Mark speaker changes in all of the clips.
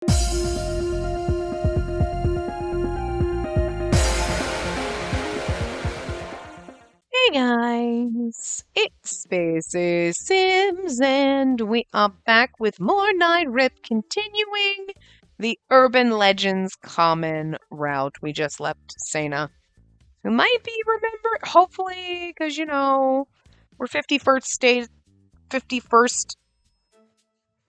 Speaker 1: Hey guys, it's Spaces Sims, and we are back with more R.I.P, continuing the Urban Legends common route. We just left Sana, who might be remembered, hopefully, because, we're 51st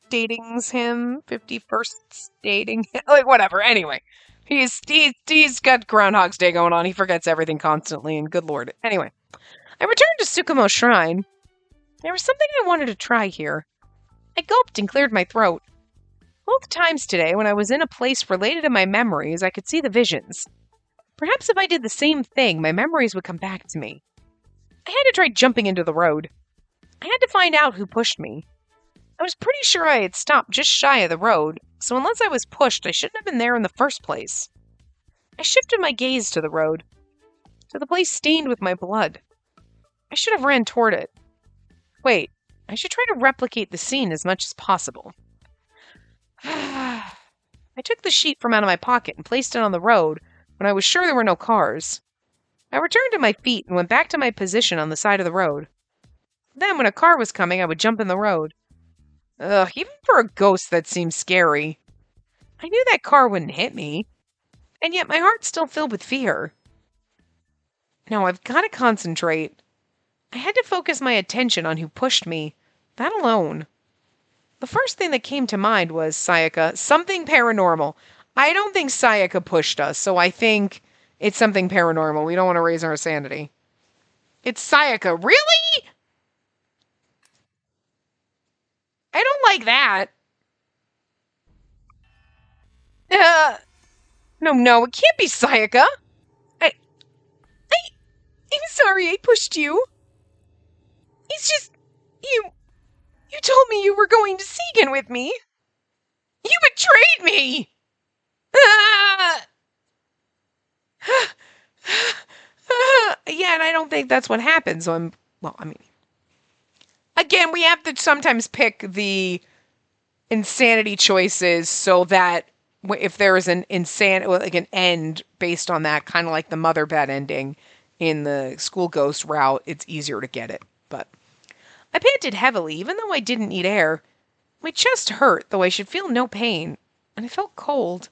Speaker 1: datings him, 51st dating him, like, whatever, anyway. He's got Groundhog's Day going on, he forgets everything constantly, and good lord. Anyway. I returned to Tsukumo Shrine. There was something I wanted to try here. I gulped and cleared my throat. Both times today, when I was in a place related to my memories, I could see the visions. Perhaps if I did the same thing, my memories would come back to me. I had to try jumping into the road. I had to find out who pushed me. I was pretty sure I had stopped just shy of the road, so unless I was pushed, I shouldn't have been there in the first place. I shifted my gaze to the road, to the place stained with my blood. I should have ran toward it. Wait, I should try to replicate the scene as much as possible. I took the sheet from out of my pocket and placed it on the road when I was sure there were no cars. I returned to my feet and went back to my position on the side of the road. Then, when a car was coming, I would jump in the road. Even for a ghost, that seemed scary. I knew that car wouldn't hit me, and yet my heart still filled with fear. Now, I've got to concentrate. I had to focus my attention on who pushed me. That alone. The first thing that came to mind was Sayaka. Something paranormal. I don't think Sayaka pushed us, so I think it's something paranormal. We don't want to raise our sanity. It's Sayaka. Really? I don't like that. No, it can't be Sayaka. I'm sorry I pushed you. It's just, you told me you were going to Segan with me. You betrayed me! Yeah, and I don't think that's what happened, so again, we have to sometimes pick the insanity choices so that if there is an an end based on that, kind of like the mother bed ending in the school ghost route, it's easier to get it, but... I panted heavily, even though I didn't need air. My chest hurt, though I should feel no pain, and I felt cold.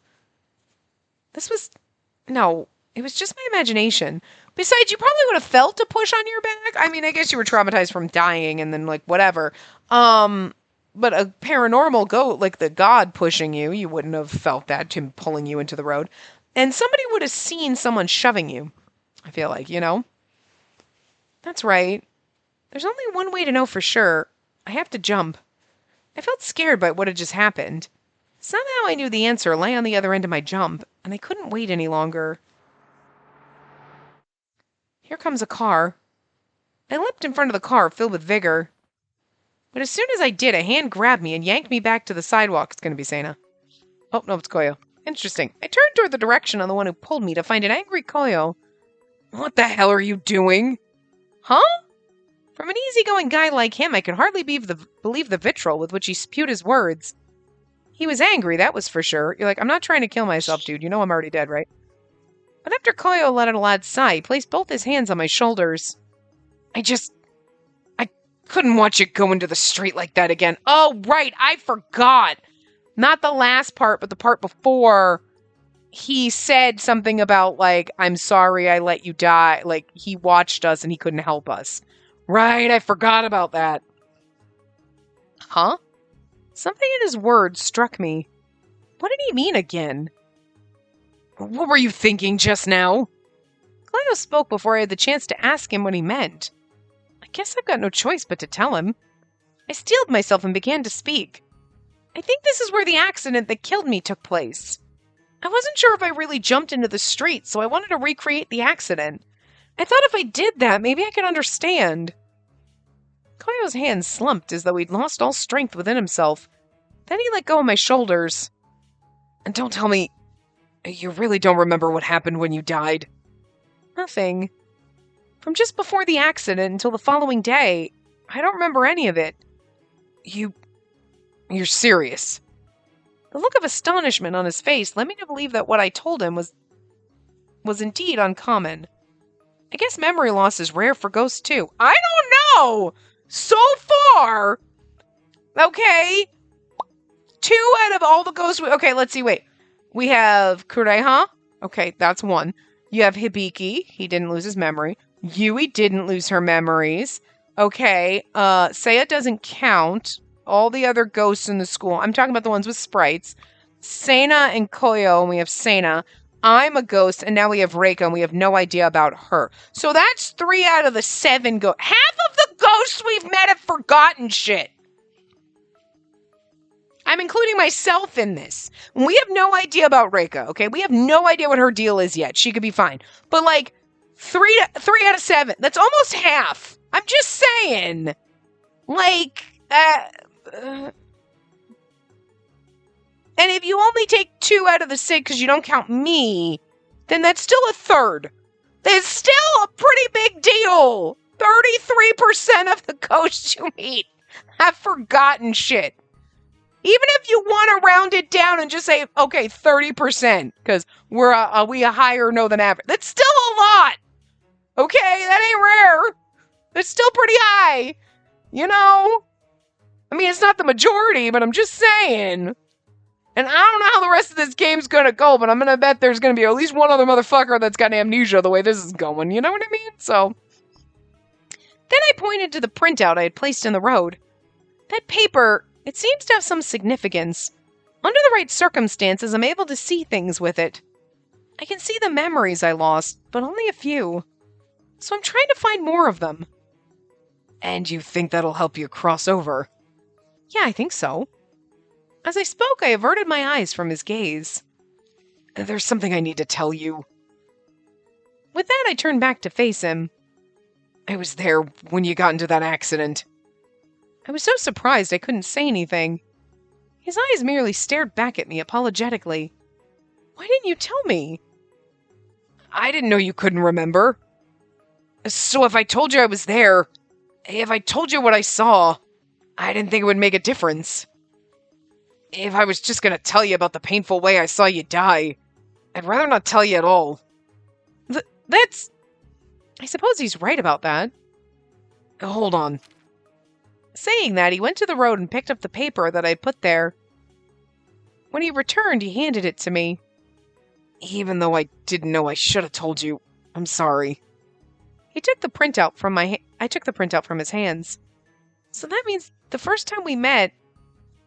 Speaker 1: No, it was just my imagination. Besides, you probably would have felt a push on your back. I mean, I guess you were traumatized from dying and then, whatever. But a paranormal goat, like the god pushing you, you wouldn't have felt that, him pulling you into the road. And somebody would have seen someone shoving you, I feel like, That's right. There's only one way to know for sure. I have to jump. I felt scared by what had just happened. Somehow I knew the answer lay on the other end of my jump, and I couldn't wait any longer. Here comes a car. I leapt in front of the car, filled with vigor. But as soon as I did, a hand grabbed me and yanked me back to the sidewalk. It's going to be Sana. Oh, no, it's Koyo. Interesting. I turned toward the direction on the one who pulled me to find an angry Koyo. What the hell are you doing? Huh? From an easygoing guy like him, I could hardly believe the vitriol with which he spewed his words. He was angry, that was for sure. You're like, I'm not trying to kill myself, dude. You know I'm already dead, right? But after Koyo let out a loud sigh, he placed both his hands on my shoulders. I couldn't watch it go into the street like that again. Oh, right, I forgot. Not the last part, but the part before. He said something about, I'm sorry I let you die. He watched us and he couldn't help us. Right, I forgot about that. Huh? Something in his words struck me. What did he mean again? What were you thinking just now? Cleo spoke before I had the chance to ask him what he meant. I guess I've got no choice but to tell him. I steeled myself and began to speak. I think this is where the accident that killed me took place. I wasn't sure if I really jumped into the street, so I wanted to recreate the accident. I thought if I did that, maybe I could understand. Koyo's hands slumped as though he'd lost all strength within himself. Then he let go of my shoulders. And don't tell me, you really don't remember what happened when you died? Nothing. From just before the accident until the following day, I don't remember any of it. You're serious? The look of astonishment on his face led me to believe that what I told him was indeed uncommon. I guess memory loss is rare for ghosts too. I don't know! So far! Okay. 2 out of all the ghosts okay, let's see, wait. We have Kureha. Okay, that's 1. You have Hibiki. He didn't lose his memory. Yui didn't lose her memories. Okay, Seiya doesn't count. All the other ghosts in the school. I'm talking about the ones with sprites. Seina and Koyo, and we have Seina. I'm a ghost, and now we have Reika, and we have no idea about her. So that's 3 out of the 7 ghosts. Half of the ghosts we've met have forgotten shit. I'm including myself in this. We have no idea about Reika, okay? We have no idea what her deal is yet. She could be fine. But, like, 3 out of 7. That's almost half. I'm just saying. Like, and if you only take 2 out of the 6 because you don't count me, then that's still a third. That's still a pretty big deal. 33% of the ghosts you meet have forgotten shit. Even if you want to round it down and just say, okay, 30%, because we a higher no than average. That's still a lot. Okay, that ain't rare. It's still pretty high. You know? I mean, it's not the majority, but I'm just saying. And I don't know how the rest of this game's gonna go, but I'm gonna bet there's gonna be at least one other motherfucker that's got amnesia the way this is going. You know what I mean? So. Then I pointed to the printout I had placed in the road. That paper, it seems to have some significance. Under the right circumstances, I'm able to see things with it. I can see the memories I lost, but only a few. So I'm trying to find more of them. And you think that'll help you cross over? Yeah, I think so. As I spoke, I averted my eyes from his gaze. There's something I need to tell you. With that, I turned back to face him. I was there when you got into that accident. I was so surprised I couldn't say anything. His eyes merely stared back at me apologetically. Why didn't you tell me? I didn't know you couldn't remember. So if I told you I was there, if I told you what I saw, I didn't think it would make a difference. If I was just going to tell you about the painful way I saw you die, I'd rather not tell you at all. That's... I suppose he's right about that. Hold on. Saying that, he went to the road and picked up the paper that I had put there. When he returned, he handed it to me. Even though I didn't know I should have told you, I'm sorry. He took the printout from I took the printout from his hands. So that means the first time we met,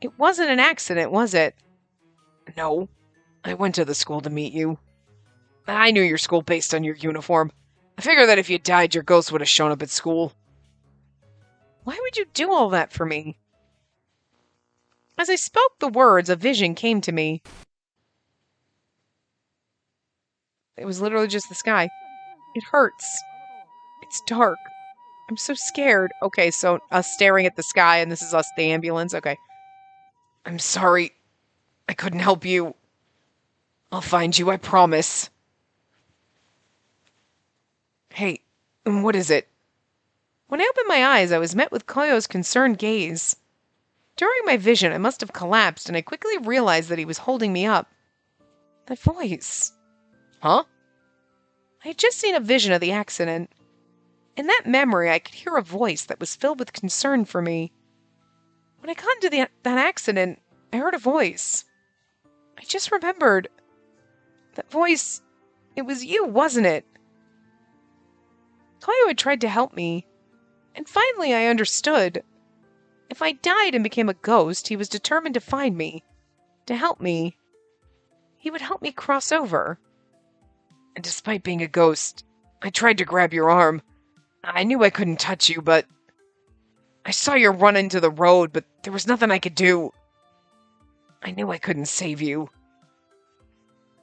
Speaker 1: it wasn't an accident, was it? No. I went to the school to meet you. I knew your school based on your uniform. I figured that if you died, your ghost would have shown up at school. Why would you do all that for me? As I spoke the words, a vision came to me. It was literally just the sky. It hurts. It's dark. I'm so scared. Okay, so us staring at the sky, and this is us, the ambulance. Okay. I'm sorry. I couldn't help you. I'll find you, I promise. Hey, what is it? When I opened my eyes, I was met with Koyo's concerned gaze. During my vision, I must have collapsed, and I quickly realized that he was holding me up. That voice. Huh? I had just seen a vision of the accident. In that memory, I could hear a voice that was filled with concern for me. When I got into that accident, I heard a voice. I just remembered. That voice, it was you, wasn't it? Koyo had tried to help me, and finally I understood. If I died and became a ghost, he was determined to find me, to help me. He would help me cross over. And despite being a ghost, I tried to grab your arm. I knew I couldn't touch you, but I saw you run into the road, but there was nothing I could do. I knew I couldn't save you.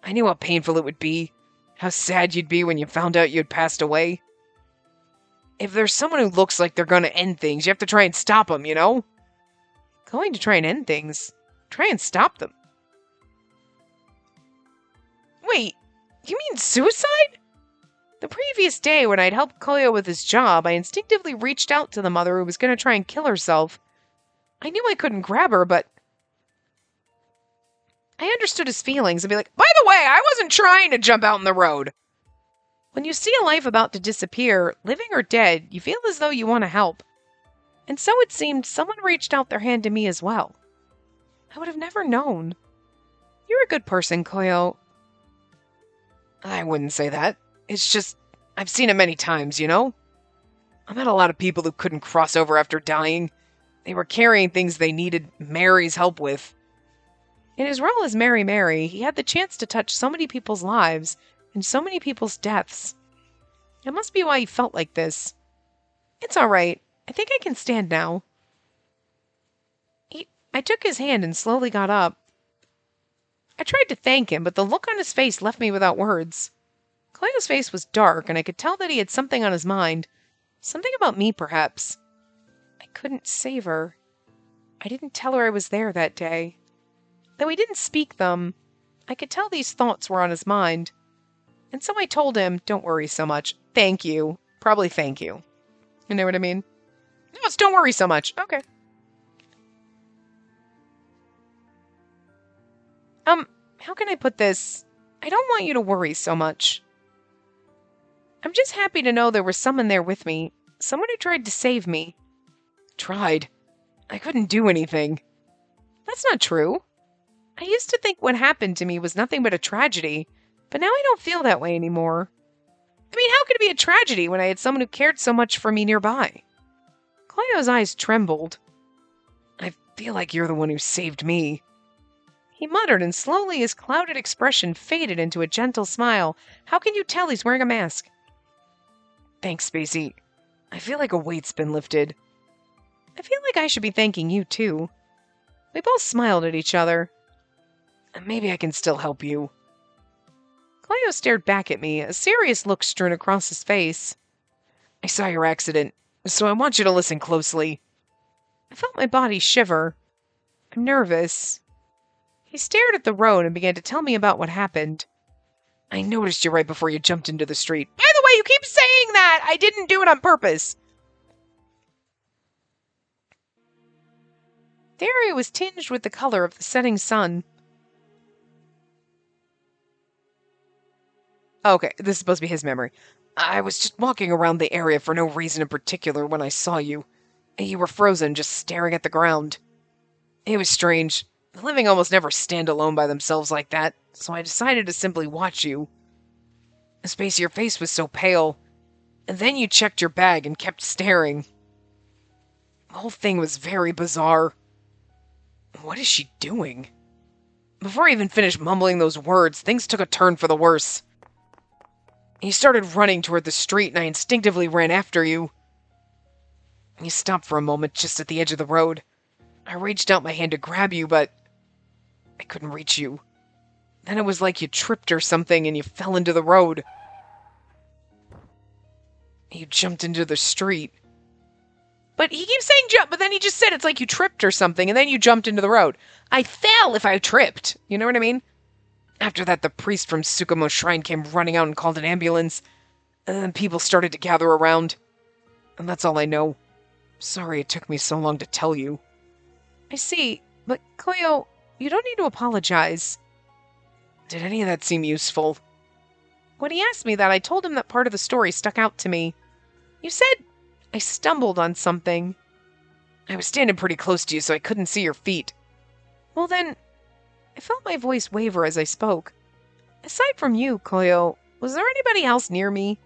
Speaker 1: I knew how painful it would be, how sad you'd be when you found out you had passed away. If there's someone who looks like they're going to end things, you have to try and stop them, you know? Going to try and end things? Try and stop them? Wait, you mean suicide? The previous day, when I'd helped Koyo with his job, I instinctively reached out to the mother who was going to try and kill herself. I knew I couldn't grab her, but I understood his feelings and be like, by the way, I wasn't trying to jump out in the road. When you see a life about to disappear, living or dead, you feel as though you want to help. And so it seemed someone reached out their hand to me as well. I would have never known. You're a good person, Koyo. I wouldn't say that. It's just, I've seen it many times, you know? I met a lot of people who couldn't cross over after dying. They were carrying things they needed Mary's help with. In his role as Mary, he had the chance to touch so many people's lives and so many people's deaths. It must be why he felt like this. It's all right. I think I can stand now. I took his hand and slowly got up. I tried to thank him, but the look on his face left me without words. Cleo's face was dark, and I could tell that he had something on his mind. Something about me, perhaps. I couldn't save her. I didn't tell her I was there that day. Though he didn't speak them, I could tell these thoughts were on his mind. And so I told him, don't worry so much. Thank you. Probably thank you. You know what I mean? No, it's don't worry so much. Okay. How can I put this? I don't want you to worry so much. I'm just happy to know there was someone there with me. Someone who tried to save me. Tried? I couldn't do anything. That's not true. I used to think what happened to me was nothing but a tragedy, but now I don't feel that way anymore. I mean, how could it be a tragedy when I had someone who cared so much for me nearby? Cleo's eyes trembled. I feel like you're the one who saved me. He muttered, and slowly his clouded expression faded into a gentle smile. How can you tell he's wearing a mask? Thanks, Spacey. I feel like a weight's been lifted. I feel like I should be thanking you, too. We both smiled at each other. Maybe I can still help you. Cleo stared back at me, a serious look strewn across his face. I saw your accident, so I want you to listen closely. I felt my body shiver. I'm nervous. He stared at the road and began to tell me about what happened. I noticed you right before you jumped into the street. By the way, you keep saying that! I didn't do it on purpose! The area was tinged with the color of the setting sun. Okay, this is supposed to be his memory. I was just walking around the area for no reason in particular when I saw you. You were frozen, just staring at the ground. It was strange. The living almost never stand alone by themselves like that, so I decided to simply watch you. Spacey, your face was so pale. And then you checked your bag and kept staring. The whole thing was very bizarre. What is she doing? Before I even finished mumbling those words, things took a turn for the worse. You started running toward the street, and I instinctively ran after you. You stopped for a moment just at the edge of the road. I reached out my hand to grab you, but I couldn't reach you. Then it was like you tripped or something, and you fell into the road. You jumped into the street. But he keeps saying jump, but then he just said it's like you tripped or something, and then you jumped into the road. I fell if I tripped. You know what I mean? After that, the priest from Tsukumo Shrine came running out and called an ambulance. And then people started to gather around. And that's all I know. Sorry it took me so long to tell you. I see, but Cleo, you don't need to apologize. Did any of that seem useful? When he asked me that, I told him that part of the story stuck out to me. You said I stumbled on something. I was standing pretty close to you, so I couldn't see your feet. Well then, I felt my voice waver as I spoke. Aside from you, Cleo, was there anybody else near me?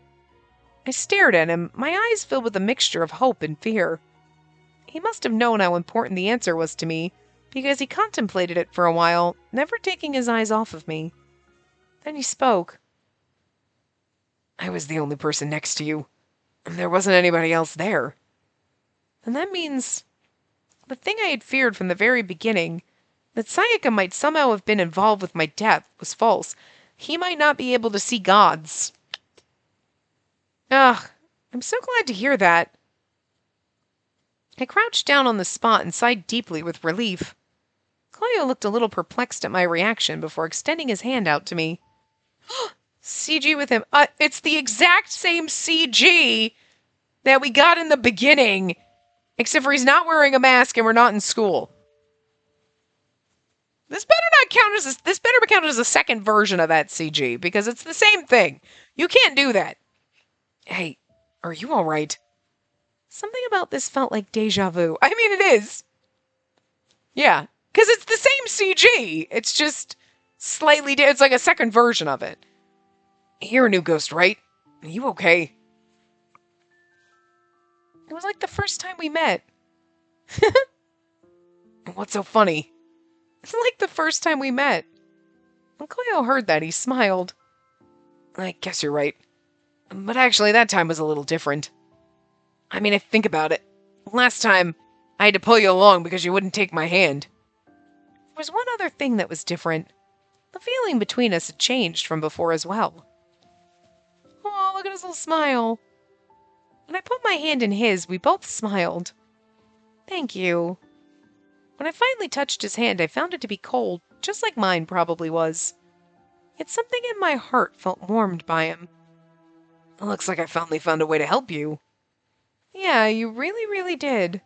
Speaker 1: I stared at him, my eyes filled with a mixture of hope and fear. He must have known how important the answer was to me, because he contemplated it for a while, never taking his eyes off of me. Then he spoke. I was the only person next to you. There wasn't anybody else there. And that means the thing I had feared from the very beginning, that Sayaka might somehow have been involved with my death, was false. He might not be able to see gods. Ugh, I'm so glad to hear that. I crouched down on the spot and sighed deeply with relief. Cleo looked a little perplexed at my reaction before extending his hand out to me. CG with him. It's the exact same CG that we got in the beginning, except for he's not wearing a mask and we're not in school. This better not count as this better be counted as a second version of that CG because it's the same thing. You can't do that. Hey, are you all right? Something about this felt like deja vu. I mean, it is. Yeah, because it's the same CG. It's just slightly. It's like a second version of it. You're a new ghost, right? Are you okay? It was like the first time we met. What's so funny? It's like the first time we met. When Cleo heard that, he smiled. I guess you're right. But actually, that time was a little different. I mean, if think about it. Last time, I had to pull you along because you wouldn't take my hand. There was one other thing that was different. The feeling between us had changed from before as well. Oh, look at his little smile. When I put my hand in his, we both smiled. Thank you. When I finally touched his hand, I found it to be cold, just like mine probably was. Yet something in my heart felt warmed by him. It looks like I finally found a way to help you. Yeah, you really, really did.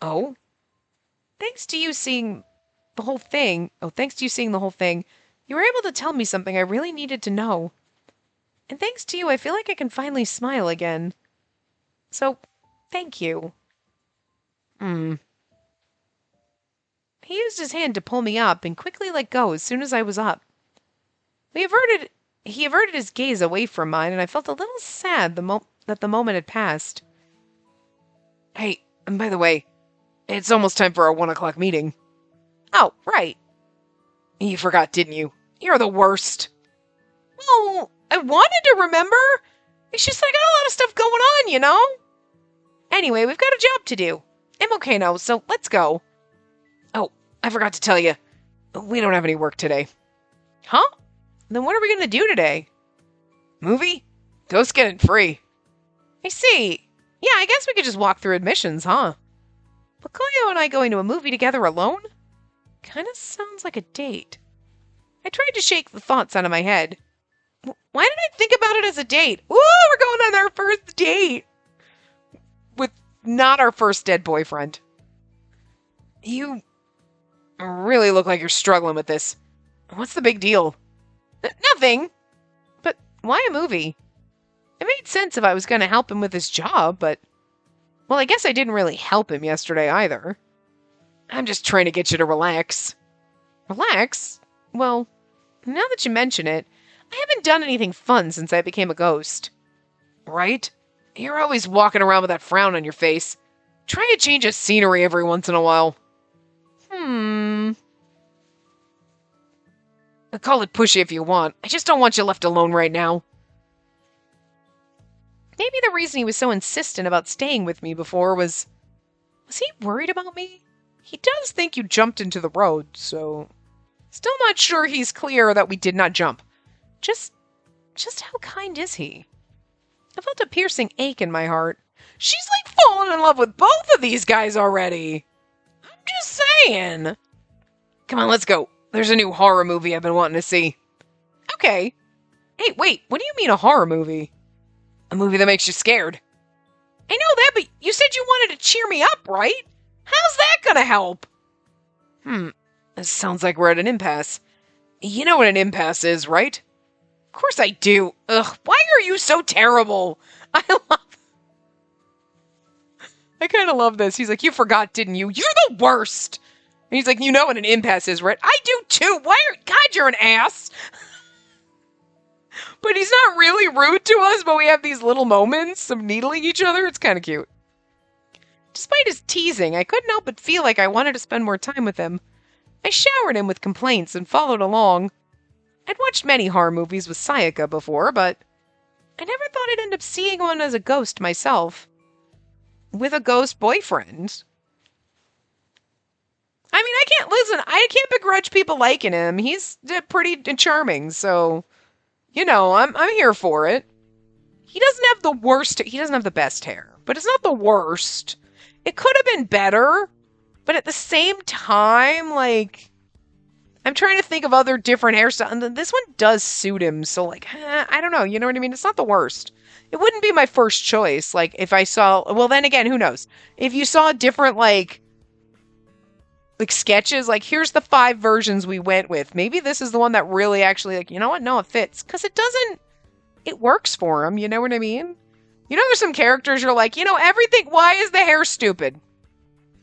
Speaker 1: Oh? Thanks to you seeing the whole thing, you were able to tell me something I really needed to know. And thanks to you, I feel like I can finally smile again. So, thank you. He used his hand to pull me up and quickly let go as soon as I was up. He averted his gaze away from mine, and I felt a little sad that the moment had passed. Hey, and by the way, it's almost time for our 1 o'clock meeting. Oh, right. You forgot, didn't you? You're the worst. Well, I wanted to remember. It's just I got a lot of stuff going on, you know? Anyway, we've got a job to do. I'm okay now, so let's go. Oh, I forgot to tell you. We don't have any work today. Huh? Then what are we going to do today? Movie? Ghost get it free. I see. Yeah, I guess we could just walk through admissions, huh? But Cleo and I going to a movie together alone? Kinda sounds like a date. I tried to shake the thoughts out of my head. Why did I think about it as a date? Ooh, we're going on our first date! With not our first dead boyfriend. You really look like you're struggling with this. What's the big deal? Nothing. But why a movie? It made sense if I was going to help him with his job, but... Well, I guess I didn't really help him yesterday either. I'm just trying to get you to relax. Relax? Well, now that you mention it, I haven't done anything fun since I became a ghost. Right? You're always walking around with that frown on your face. Try a change of scenery every once in a while. Call it pushy if you want. I just don't want you left alone right now. Maybe the reason he was so insistent about staying with me before was... Was he worried about me? He does think you jumped into the road, so... Still not sure he's clear that we did not jump. Just how kind is he? I felt a piercing ache in my heart. She's like falling in love with both of these guys already. I'm just saying. Come on, let's go. There's a new horror movie I've been wanting to see. Okay. Hey, wait, what do you mean a horror movie? A movie that makes you scared. I know that, but you said you wanted to cheer me up, right? How's that gonna help? This sounds like we're at an impasse. You know what an impasse is, right? Of course I do. Ugh, why are you so terrible? I kind of love this. He's like, you forgot, didn't you? You're the worst. And he's like, you know what an impasse is, right? I do too. God, you're an ass. But he's not really rude to us, but we have these little moments of needling each other. It's kind of cute. Despite his teasing, I couldn't help but feel like I wanted to spend more time with him. I showered him with complaints and followed along. I'd watched many horror movies with Sayaka before, but I never thought I'd end up seeing one as a ghost myself. With a ghost boyfriend. I mean, I can't begrudge people liking him. He's pretty charming, so, you know, I'm here for it. He doesn't have the best hair, but it's not the worst. It could have been better, but at the same time, like, I'm trying to think of other different hairstyles, and this one does suit him, so, like, I don't know, you know what I mean? It's not the worst. It wouldn't be my first choice, like, if I saw, well, then again, who knows? If you saw a different, like, like sketches. Like, here's the 5 versions we went with. Maybe this is the one that really actually, like, you know what? No, it fits. Because it doesn't, it works for them. You know what I mean? You know, there's some characters you're like, you know, everything, why is the hair stupid?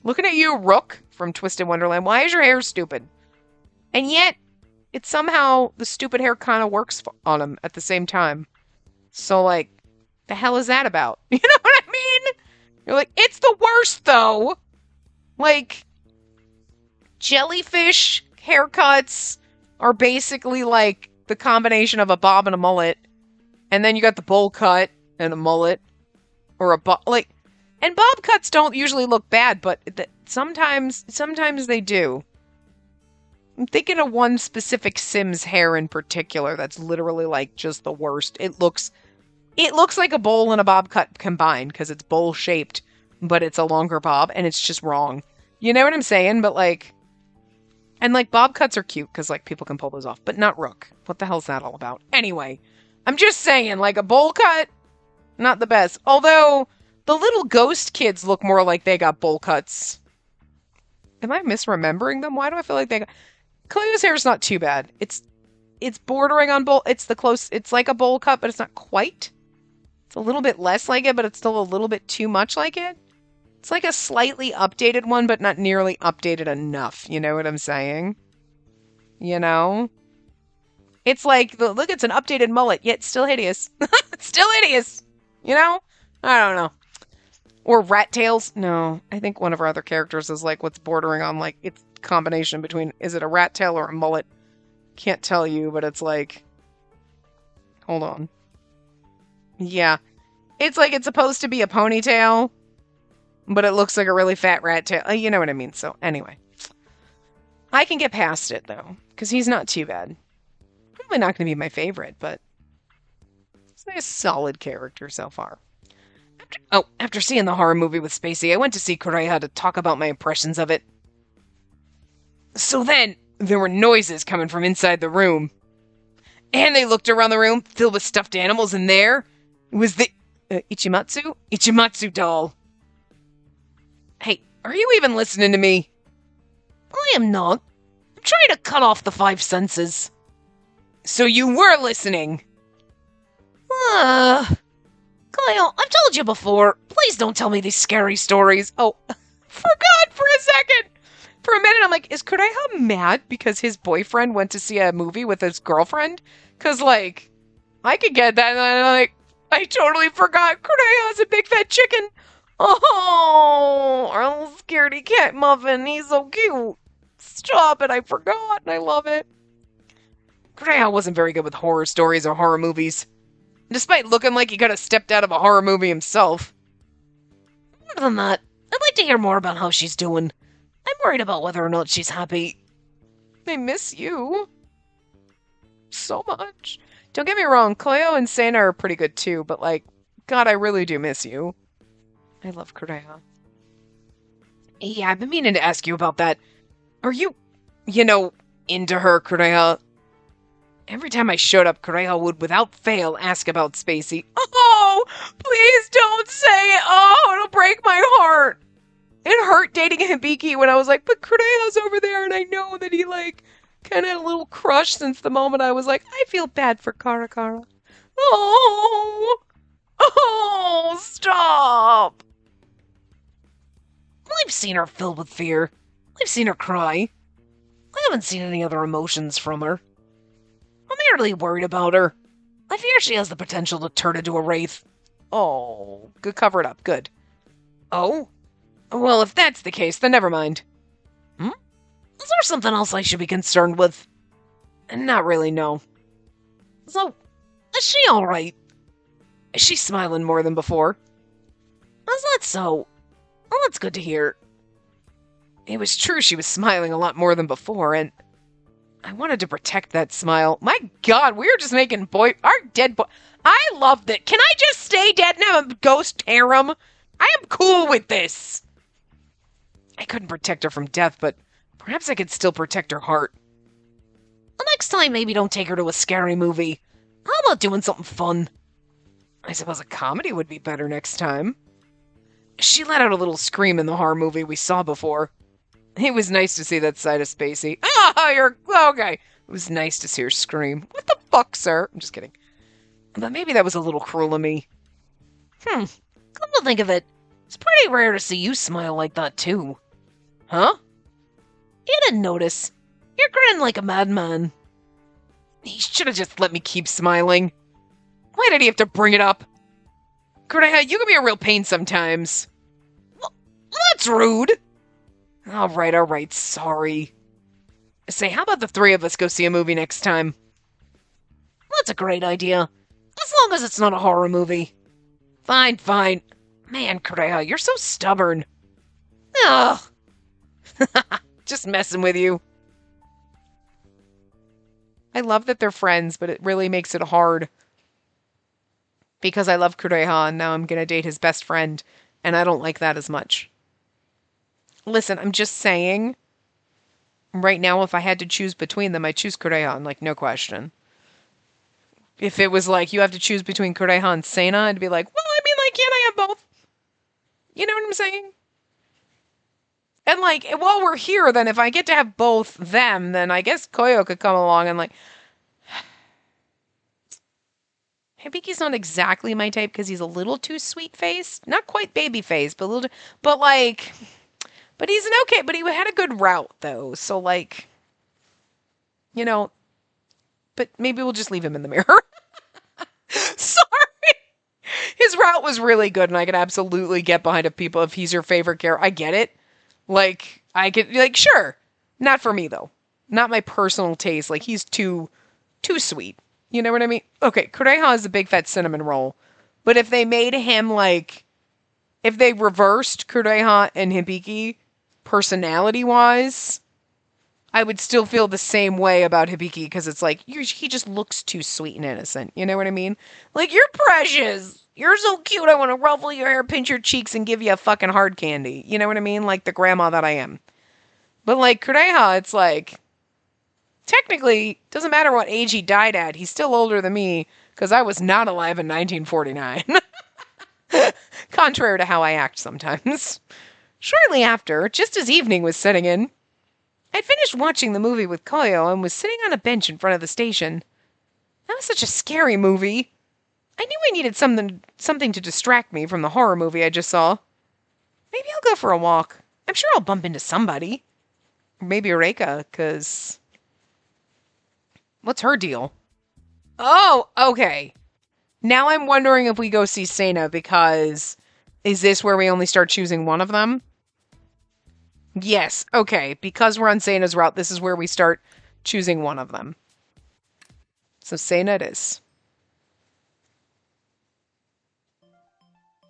Speaker 1: Looking at you, Rook from Twisted Wonderland. Why is your hair stupid? And yet, it somehow, the stupid hair kind of works on him at the same time. So, like, the hell is that about? You know what I mean? You're like, it's the worst, though. Like, jellyfish haircuts are basically like the combination of a bob and a mullet. And then you got the bowl cut and a mullet. Or a bob, like, and bob cuts don't usually look bad, but sometimes they do. I'm thinking of one specific Sims hair in particular that's literally like just the worst. It looks like a bowl and a bob cut combined because it's bowl shaped, but it's a longer bob and it's just wrong. You know what I'm saying? But like, and like bob cuts are cute because like people can pull those off, but not Rook. What the hell's that all about? Anyway, I'm just saying, like a bowl cut, not the best. Although the little ghost kids look more like they got bowl cuts. Am I misremembering them? Why do I feel like they got... Cleo's hair is not too bad. It's bordering on bowl. It's like a bowl cut, but it's not quite. It's a little bit less like it, but it's still a little bit too much like it. It's like a slightly updated one, but not nearly updated enough. You know what I'm saying? You know? It's like, look, it's an updated mullet, yet still hideous. Still hideous. You know? I don't know. Or rat tails. No, I think one of our other characters is like what's bordering on like, it's combination between, is it a rat tail or a mullet? Can't tell you, but it's like, hold on. Yeah. It's like it's supposed to be a ponytail, but it looks like a really fat rat tail. You know what I mean? So anyway, I can get past it though, because he's not too bad. Probably not going to be my favorite, but he's a solid character so far. After seeing the horror movie with Spacey, I went to see Korea to talk about my impressions of it. So then, there were noises coming from inside the room. And they looked around the room, filled with stuffed animals, and there was the Ichimatsu doll. Hey, are you even listening to me? I am not. I'm trying to cut off the 5 senses. So you were listening. Kyle, I've told you before. Please don't tell me these scary stories. Oh, forgot for a second. For a minute, I'm like, is Kureha mad because his boyfriend went to see a movie with his girlfriend? Because, like, I could get that. And I'm like, I totally forgot. Kureha's a big fat chicken. Oh, our little scaredy cat muffin. He's so cute. Stop it. I forgot. And I love it. Kureha wasn't very good with horror stories or horror movies, despite looking like he could have stepped out of a horror movie himself. More than that, I'd like to hear more about how she's doing. I'm worried about whether or not she's happy. I miss you so much. Don't get me wrong, Cleo and Sana are pretty good too, but like, God, I really do miss you. I love Kureha. Yeah, I've been meaning to ask you about that. Are you, into her, Kureha? Every time I showed up, Kureha would, without fail, ask about Spacey. Oh, please don't say it. Oh, it'll break my heart. It hurt dating Hibiki when I was like, but Kureha's over there, and I know that he, like, kind of had a little crush since the moment I was like, I feel bad for Karakara. Oh, stop. I've seen her filled with fear. I've seen her cry. I haven't seen any other emotions from her. I'm merely worried about her. I fear she has the potential to turn into a wraith. Oh, good, cover it up, good. Oh? Well, if that's the case, then never mind. Is there something else I should be concerned with? Not really, no. So, is she alright? Is she smiling more than before? Is that so? Well, that's good to hear. It was true she was smiling a lot more than before, and I wanted to protect that smile. My God, we were just making our dead boy. I loved it. Can I just stay dead and have a ghost harem? I am cool with this. I couldn't protect her from death, but perhaps I could still protect her heart. The next time, maybe don't take her to a scary movie. How about doing something fun? I suppose a comedy would be better next time. She let out a little scream in the horror movie we saw before. It was nice to see that side of Spacey. Ah, you're okay. It was nice to see her scream. What the fuck, sir? I'm just kidding. But maybe that was a little cruel of me. Come to think of it, it's pretty rare to see you smile like that, too. Huh? You didn't notice. You're grinning like a madman. He should have just let me keep smiling. Why did he have to bring it up? Kureha, you can be a real pain sometimes. Well, that's rude. Alright, sorry. Say, how about the three of us go see a movie next time? That's a great idea. As long as it's not a horror movie. Fine. Man, Kureha, you're so stubborn. Ugh. Just messing with you. I love that they're friends, but it really makes it hard. Because I love Kureha, and now I'm gonna date his best friend, and I don't like that as much. Listen, I'm just saying, right now, if I had to choose between them, I'd choose Kureha, like, no question. If it was like, you have to choose between Kureha and Sena, I'd be like, well, I mean, like, can't I have both? You know what I'm saying? And, like, while we're here, then, if I get to have both them, then I guess Koyo could come along and, like... Hibiki's not exactly my type because he's a little too sweet-faced. Not quite baby-faced, but a little... But, like... But he's an okay... But he had a good route, though. So, like... You know... But maybe we'll just leave him in the mirror. Sorry! His route was really good, and I could absolutely get behind if he's your favorite character. I get it. Like, I could, like, sure. Not for me, though. Not my personal taste. Like, he's too sweet. You know what I mean? Okay, Kureha is a big fat cinnamon roll. But if they made him, like, if they reversed Kureha and Hibiki, personality-wise, I would still feel the same way about Hibiki, because it's like, he just looks too sweet and innocent. You know what I mean? Like, you're precious. You're so cute, I want to ruffle your hair, pinch your cheeks, and give you a fucking hard candy. You know what I mean? Like the grandma that I am. But like Kureha, it's like, technically, doesn't matter what age he died at, he's still older than me, because I was not alive in 1949. Contrary to how I act sometimes. Shortly after, just as evening was setting in, I'd finished watching the movie with Koyo and was sitting on a bench in front of the station. That was such a scary movie. I knew I needed something to distract me from the horror movie I just saw. Maybe I'll go for a walk. I'm sure I'll bump into somebody. Maybe Reika, because... What's her deal? Oh, okay. Now I'm wondering if we go see Sena, because... Is this where we only start choosing one of them? Yes, okay. Because we're on Sena's route, this is where we start choosing one of them. So Sena it is.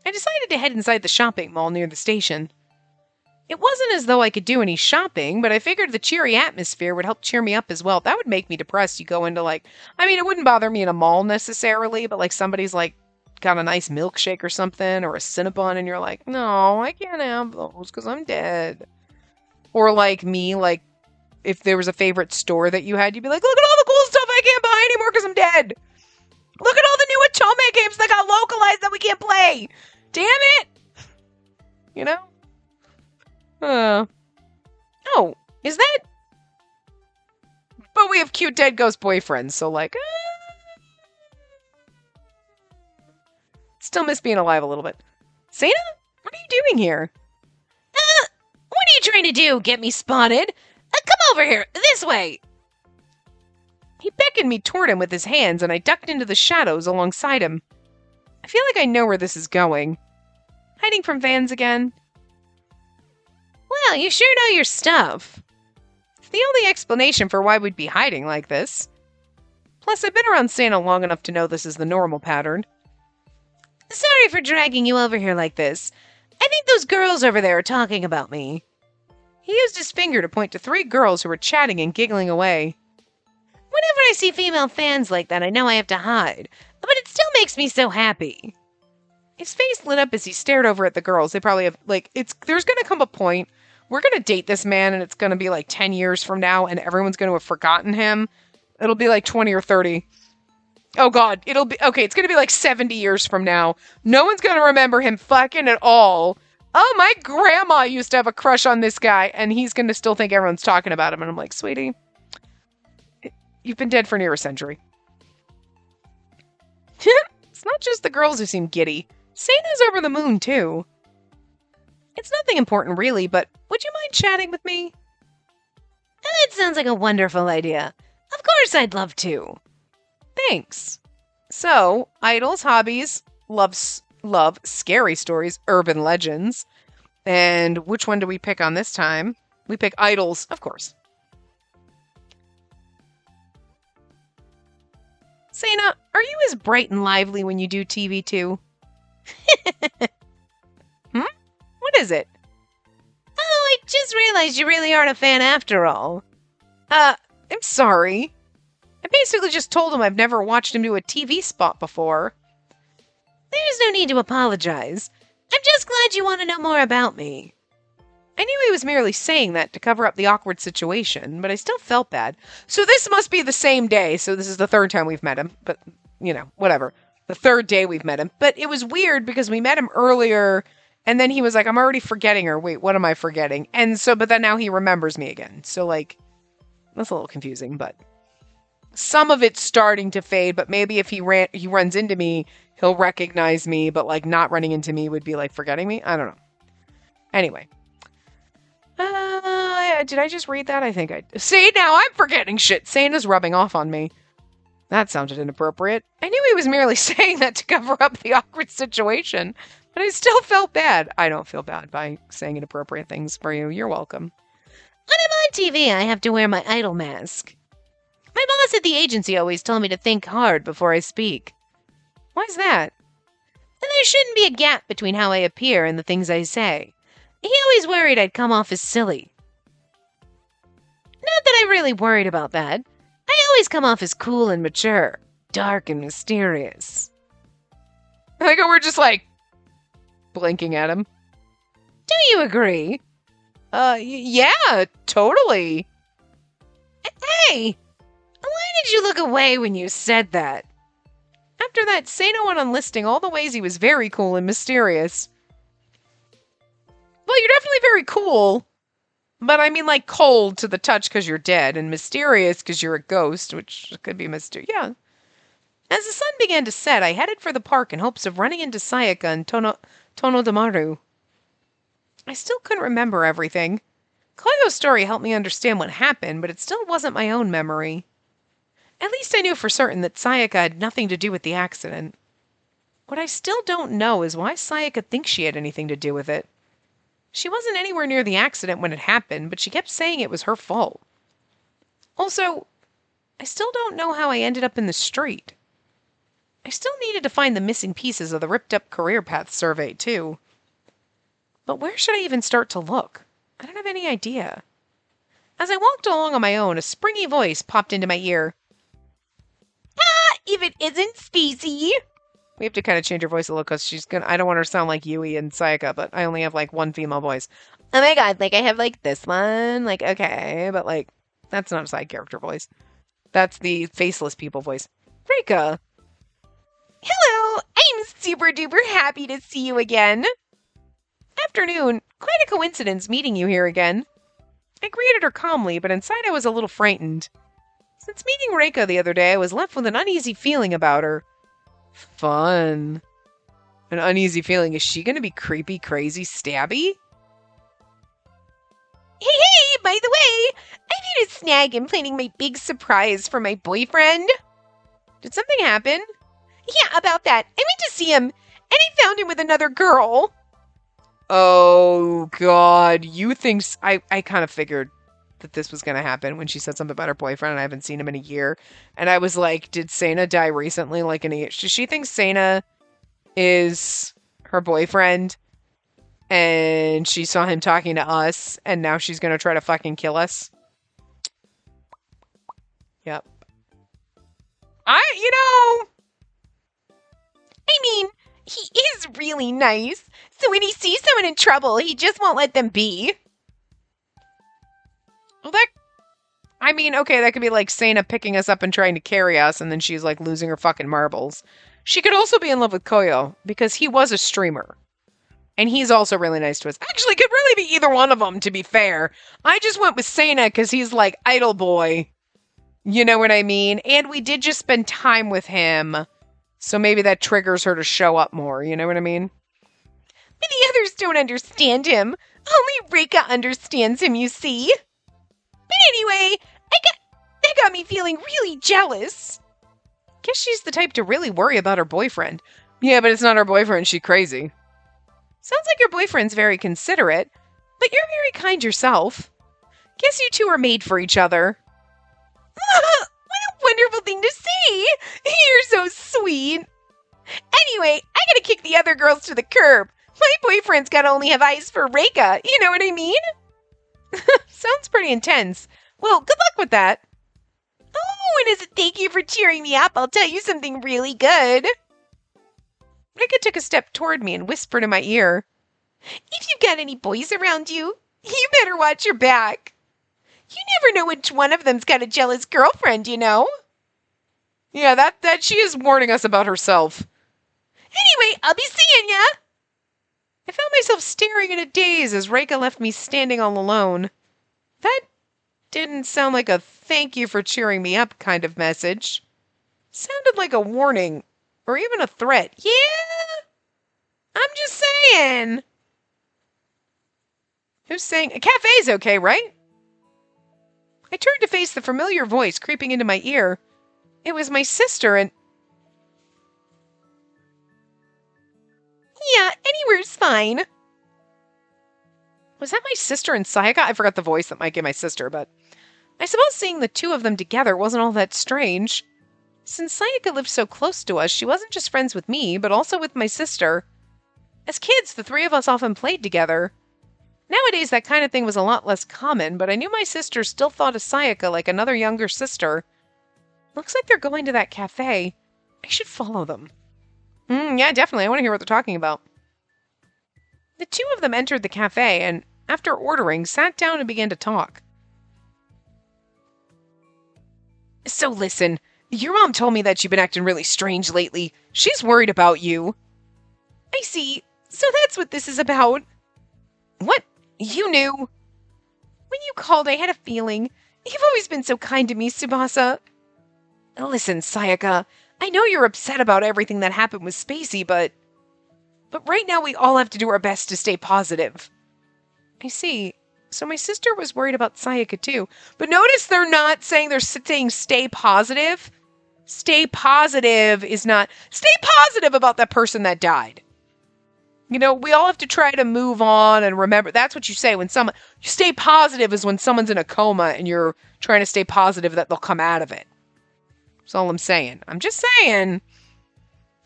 Speaker 1: I decided to head inside the shopping mall near the station. It wasn't as though I could do any shopping, but I figured the cheery atmosphere would help cheer me up as well. That would make me depressed. You go into like... I mean, it wouldn't bother me in a mall necessarily, but like somebody's like got a nice milkshake or something, or a Cinnabon, and you're like, no, I can't have those because I'm dead. Or like me, like if there was a favorite store that you had, you'd be like, look at all the cool stuff I can't buy anymore because I'm dead. Look at all the new Otome games that got localized that we can't play. Damn it! You know? Oh, is that? But we have cute dead ghost boyfriends, so like, still miss being alive a little bit. Sena? What are you doing here? What are you trying to do? Get me spotted? Come over here, this way! He beckoned me toward him with his hands, and I ducked into the shadows alongside him. I feel like I know where this is going. Hiding from fans again? Well, you sure know your stuff. It's the only explanation for why we'd be hiding like this. Plus, I've been around Santa long enough to know this is the normal pattern. Sorry for dragging you over here like this. I think those girls over there are talking about me. He used his finger to point to 3 girls who were chatting and giggling away. Whenever I see female fans like that, I know I have to hide. But it still makes me so happy. His face lit up as he stared over at the girls. They probably have, like, there's gonna come a point, we're gonna date this man, and it's gonna be like 10 years from now, and everyone's gonna have forgotten him. It'll be like 20 or 30. Oh god, it's gonna be like 70 years from now. No one's gonna remember him fucking at all. oh, my grandma used to have a crush on this guy, and he's going to still think everyone's talking about him. And I'm like, sweetie, you've been dead for near a century. It's not just the girls who seem giddy. Seina's over the moon, too. It's nothing important, really, but would you mind chatting with me? That sounds like a wonderful idea. Of course I'd love to. Thanks. So, idols, hobbies, love, scary stories, urban legends. And which one do we pick on this time? We pick idols, of course. Seina, are you as bright and lively when you do TV too? What is it? Oh, I just realized you really aren't a fan after all. I'm sorry. I basically just told him I've never watched him do a TV spot before. There's no need to apologize. I'm just glad you want to know more about me. I knew he was merely saying that to cover up the awkward situation, but I still felt bad. So this must be the same day, so this is the third time we've met him. But, whatever. The third day we've met him. But it was weird because we met him earlier, and then he was like, I'm already forgetting her. Wait, what am I forgetting? And so, but then now he remembers me again. So, that's a little confusing, but some of it's starting to fade, but maybe if he runs into me, he'll recognize me, but, not running into me would be, forgetting me? I don't know. Anyway. Did I just read that? I think I... See, now I'm forgetting shit. Seina's rubbing off on me. That sounded inappropriate. I knew he was merely saying that to cover up the awkward situation, but I still felt bad. I don't feel bad by saying inappropriate things for you. You're welcome. When I'm on TV, I have to wear my idol mask. My boss at the agency always told me to think hard before I speak. Why's that? And there shouldn't be a gap between how I appear and the things I say. He always worried I'd come off as silly. Not that I really worried about that. I always come off as cool and mature, dark and mysterious. I think we're just blinking at him. Do you agree? Yeah, totally. Hey! Why did you look away when you said that? After that, Seina went on listing all the ways he was very cool and mysterious. Well, you're definitely very cool. But I mean, cold to the touch because you're dead, and mysterious because you're a ghost, which could be mysterious. Yeah. As the sun began to set, I headed for the park in hopes of running into Sayaka and Tonodamaru. I still couldn't remember everything. Koyo's story helped me understand what happened, but it still wasn't my own memory. At least I knew for certain that Sayaka had nothing to do with the accident. What I still don't know is why Sayaka thinks she had anything to do with it. She wasn't anywhere near the accident when it happened, but she kept saying it was her fault. Also, I still don't know how I ended up in the street. I still needed to find the missing pieces of the ripped-up career path survey, too. But where should I even start to look? I don't have any idea. As I walked along on my own, a springy voice popped into my ear. Ah, if it isn't Spacey! We have to kind of change her voice a little because I don't want her to sound like Yui and Sayaka, but I only have one female voice. Oh my god, I have this one. Okay, but that's not a side character voice. That's the faceless people voice. Rika! Hello! I'm super duper happy to see you again! Afternoon. Quite a coincidence meeting you here again. I greeted her calmly, but inside I was a little frightened. Since meeting Reika the other day, I was left with an uneasy feeling about her. Fun. An uneasy feeling. Is she going to be creepy, crazy, stabby? Hey, by the way, I made a snag in planning my big surprise for my boyfriend. Did something happen? Yeah, about that. I went to see him, and I found him with another girl. Oh, God. You think... I kind of figured that this was going to happen when she said something about her boyfriend, and I haven't seen him in a year. And I was like, did Seina die recently? In a year? Does she think Seina is her boyfriend? And she saw him talking to us, and now she's going to try to fucking kill us? Yep. I mean, he is really nice. So when he sees someone in trouble, he just won't let them be. Well, okay, that could be Seina picking us up and trying to carry us, and then she's losing her fucking marbles. She could also be in love with Koyo, because he was a streamer. And he's also really nice to us. Actually, could really be either one of them, to be fair. I just went with Sana because he's like idol boy. You know what I mean? And we did just spend time with him. So maybe that triggers her to show up more. You know what I mean? But the others don't understand him. Only Rika understands him, you see. But anyway, that got me feeling really jealous. Guess she's the type to really worry about her boyfriend. Yeah, but it's not her boyfriend. She's crazy. Sounds like your boyfriend's very considerate, but you're very kind yourself. Guess you two are made for each other. What a wonderful thing to see! You're so sweet. Anyway, I gotta kick the other girls to the curb. My boyfriend's gotta only have eyes for Reka, you know what I mean? Sounds pretty intense. Well, good luck with that. Oh, and as a thank you for cheering me up, I'll tell you something really good. Rika took a step toward me and whispered in my ear, if you've got any boys around you, you better watch your back. You never know which one of them's got a jealous girlfriend, you know? Yeah, that she is warning us about herself. Anyway, I'll be seeing ya! I found myself staring in a daze as Rika left me standing all alone. That didn't sound like a thank you for cheering me up kind of message. Sounded like a warning. Or even a threat. Yeah? I'm just saying. Who's saying? A cafe's okay, right? I turned to face the familiar voice creeping into my ear. It was my sister and... Yeah, anywhere's fine. Was that my sister and Sayaka? I forgot the voice that might be my sister, but... I suppose seeing the two of them together wasn't all that strange. Since Sayaka lived so close to us, she wasn't just friends with me, but also with my sister. As kids, the three of us often played together. Nowadays, that kind of thing was a lot less common, but I knew my sister still thought of Sayaka like another younger sister. Looks like they're going to that cafe. I should follow them. Yeah, definitely. I want to hear what they're talking about. The two of them entered the cafe and, after ordering, sat down and began to talk. So listen, your mom told me that you've been acting really strange lately. She's worried about you. I see. So that's what this is about. What? You knew? When you called, I had a feeling. You've always been so kind to me, Tsubasa. Listen, Sayaka, I know you're upset about everything that happened with Spacey, but right now we all have to do our best to stay positive. I see. So my sister was worried about Sayaka too. But notice they're not saying, they're saying stay positive. Stay positive is not... Stay positive about that person that died. You know, we all have to try to move on and remember. That's what you say when someone... Stay positive is when someone's in a coma and you're trying to stay positive that they'll come out of it. That's all I'm saying. I'm just saying.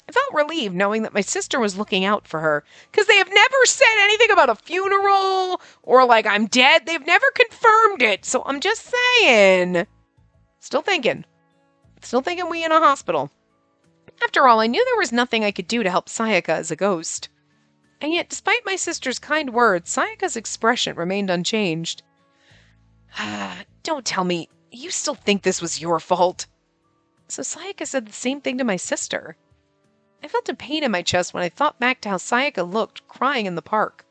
Speaker 1: I felt relieved knowing that my sister was looking out for her. Because they have never said anything about a funeral or like I'm dead. They've never confirmed it. So I'm just saying. Still thinking we in a hospital. After all, I knew there was nothing I could do to help Sayaka as a ghost. And yet, despite my sister's kind words, Sayaka's expression remained unchanged. Don't tell me, you still think this was your fault? So Sayaka said the same thing to my sister. I felt a pain in my chest when I thought back to how Sayaka looked, crying in the park.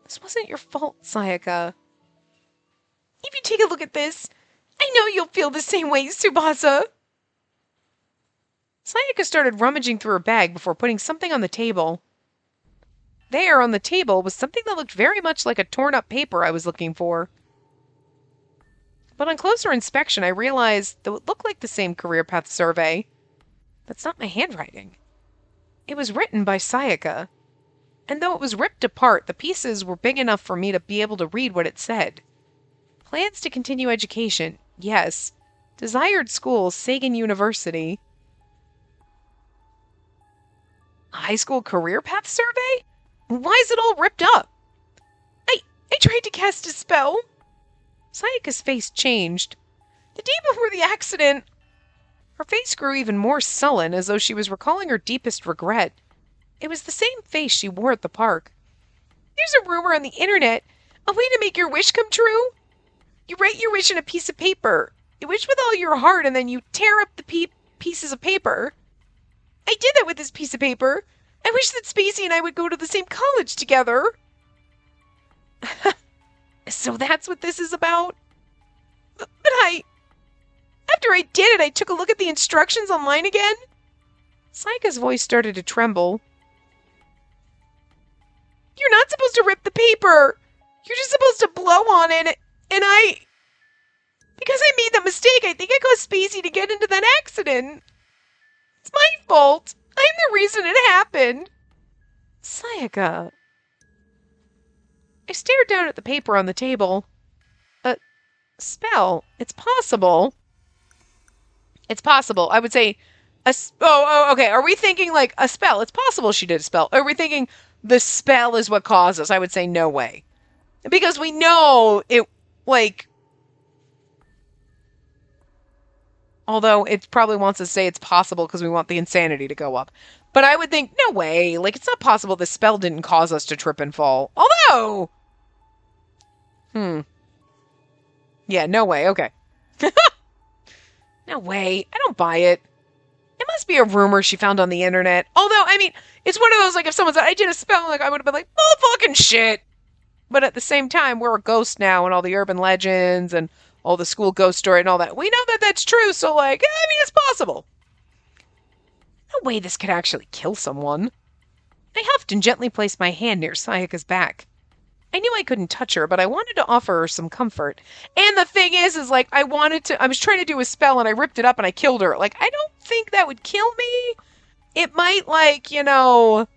Speaker 1: This wasn't your fault, Sayaka. If you take a look at this, I know you'll feel the same way, Tsubasa. Sayaka started rummaging through her bag before putting something on the table. There, on the table, was something that looked very much like a torn-up paper I was looking for. But on closer inspection, I realized, though it looked like the same career path survey, that's not my handwriting. It was written by Sayaka. And though it was ripped apart, the pieces were big enough for me to be able to read what it said. Plans to continue education, yes. Desired school, Sagan University. High school career path survey? Why is it all ripped up? I tried to cast a spell. Sayaka's face changed. The day before the accident. Her face grew even more sullen, as though she was recalling her deepest regret. It was the same face she wore at the park. There's a rumor on the internet. A way to make your wish come true. You write your wish in a piece of paper. You wish with all your heart, and then you tear up the pieces of paper. I did that with this piece of paper. I I wish that Spacey and I would go to the same college together. So that's what this is about? But after I did it, I took a look at the instructions online again. Sayaka's voice started to tremble. You're not supposed to rip the paper. You're just supposed to blow on it. And because I made that mistake, I think I caused Spacey to get into that accident. It's my fault. I'm the reason it happened. Sayaka. I stared down at the paper on the table. A spell. It's possible. It's possible. I would say, okay. Are we thinking like a spell? It's possible she did a spell. Are we thinking the spell is what caused us? I would say no way. Because we know it, like, although it probably wants to say it's possible because we want the insanity to go up. But I would think, no way. Like, it's not possible this spell didn't cause us to trip and fall. Although, yeah, no way. Okay. No way. I don't buy it. It must be a rumor she found on the internet. Although, I mean, it's one of those, like, if someone said, I did a spell, like, I would have been like, oh, fucking shit. But at the same time, we're a ghost now, and all the urban legends and all the school ghost story and all that. We know that that's true, so, like, I mean, it's possible. No way this could actually kill someone. I huffed and gently placed my hand near Sayaka's back. I knew I couldn't touch her, but I wanted to offer her some comfort. And the thing is like, I was trying to do a spell, and I ripped it up, and I killed her. Like, I don't think that would kill me. It might, like, you know,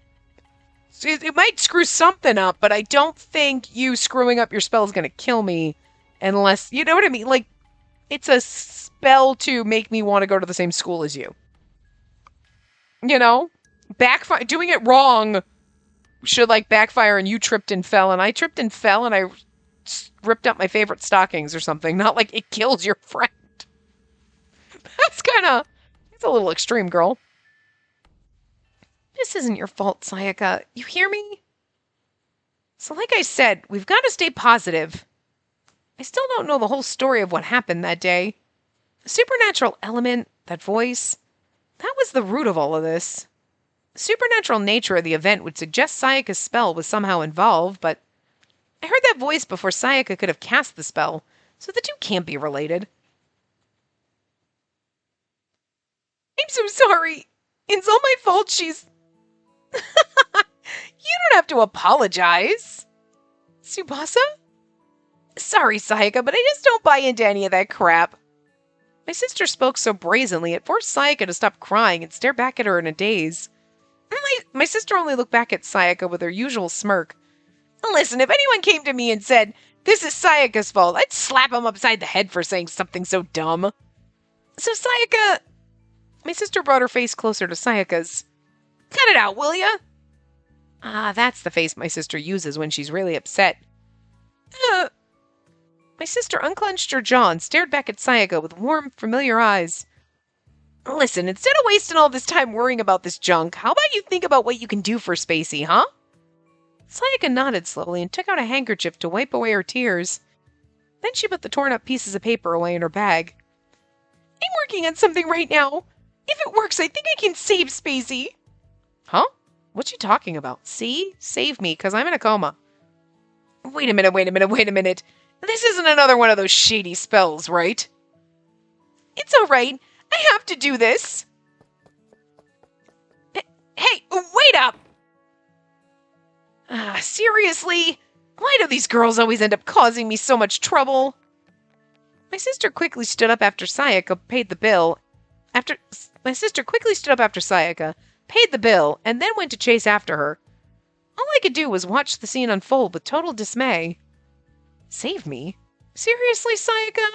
Speaker 1: it might screw something up, but I don't think you screwing up your spell is going to kill me unless, you know what I mean? Like, it's a spell to make me want to go to the same school as you. You know? Doing it wrong should, like, backfire and you tripped and fell, and I tripped and fell, and I ripped up my favorite stockings or something. Not like it kills your friend. It's a little extreme, girl. This isn't your fault, Sayaka. You hear me? So like I said, we've got to stay positive. I still don't know the whole story of what happened that day. The supernatural element, that voice, that was the root of all of this. The supernatural nature of the event would suggest Sayaka's spell was somehow involved, but I heard that voice before Sayaka could have cast the spell, so the two can't be related. I'm so sorry. It's all my fault. She's... You don't have to apologize. Tsubasa? Sorry, Sayaka, but I just don't buy into any of that crap. My sister spoke so brazenly, it forced Sayaka to stop crying and stare back at her in a daze. My sister only looked back at Sayaka with her usual smirk. Listen, if anyone came to me and said, this is Sayaka's fault, I'd slap him upside the head for saying something so dumb. So Sayaka... My sister brought her face closer to Sayaka's. Cut it out, will ya? Ah, that's the face my sister uses when she's really upset. My sister unclenched her jaw and stared back at Sayaka with warm, familiar eyes. Listen, instead of wasting all this time worrying about this junk, how about you think about what you can do for Spacey, huh? Sayaka nodded slowly and took out a handkerchief to wipe away her tears. Then she put the torn-up pieces of paper away in her bag. I'm working on something right now. If it works, I think I can save Spacey. Huh? What's she talking about? See? Save me, because I'm in a coma. Wait a minute. This isn't another one of those shady spells, right? It's all right. I have to do this. Hey, wait up! Seriously? Why do these girls always end up causing me so much trouble? My sister quickly stood up after Sayaka paid the bill. And then went to chase after her. All I could do was watch the scene unfold with total dismay. Save me? Seriously, Sayaka?